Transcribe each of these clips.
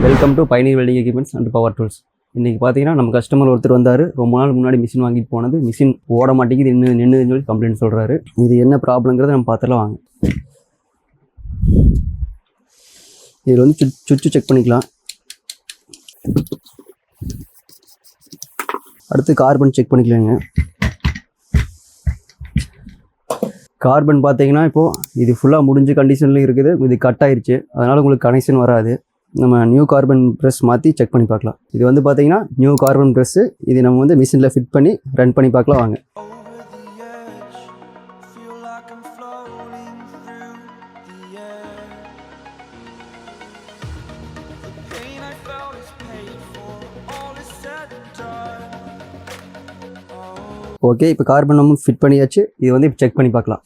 Welcome to Pioneer welding equipments and power tools. இன்றைக்கி பார்த்தீங்கன்னா நம்ம கஸ்டமர் ஒருத்தர் வந்தார். ரொம்ப நாள் முன்னாடி மிஷின் வாங்கிட்டு போனது, மிஷின் ஓட மாட்டேங்குது, நின்றுன்னு சொல்லி கம்ப்ளைண்ட் சொல்கிறாரு. இது என்ன ப்ராப்ளங்கிறத நம்ம பார்த்துலாம் வாங்க. இதில் வந்து சுவிட்சு செக் பண்ணிக்கலாம். அடுத்து கார்பன் செக் பண்ணிக்கலாங்க. கார்பன் பார்த்தீங்கன்னா இப்போது இது ஃபுல்லாக முடிஞ்ச கண்டிஷன்லேயும் இருக்குது. இது கட் ஆயிடுச்சு, அதனால் உங்களுக்கு கனெக்ஷன் வராது. நம்ம நியூ கார்பன் ப்ரெஸ் மாற்றி செக் பண்ணி பார்க்கலாம். இது வந்து பார்த்தீங்கன்னா நியூ கார்பன் ப்ரெஸ்ஸு. இது நம்ம வந்து மிஷினில் ஃபிட் பண்ணி ரன் பண்ணி பார்க்கலாம் வாங்க. ஓகே, இப்போ கார்பன் நம்ம ஃபிட் பண்ணியாச்சு. இது வந்து இப்போ செக் பண்ணி பார்க்கலாம்.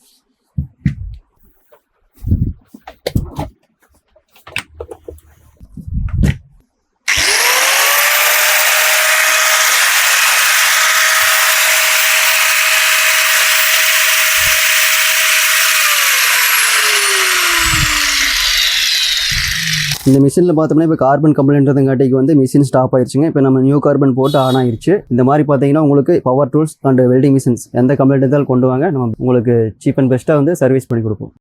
இந்த மிஷினில் பார்த்தோம்னா இப்போ கார்பன் கம்ப்ளைண்ட்றதுங்காட்டிக்கு வந்து மிஷின் ஸ்டாப் ஆயிடுச்சுங்க. இப்போ நம்ம நியூ கார்பன் போட்டு ஆன் ஆயிடுச்சு. இந்த மாதிரி பார்த்தீங்கன்னா உங்களுக்கு power tools and welding machines எந்த கம்ப்ளைண்ட் இருந்தாலும் கொண்டு வாங்க. நம்ம உங்களுக்கு சீப் அண்ட் பெஸ்ட்டாக வந்து சர்வீஸ் பண்ணி கொடுப்போம்.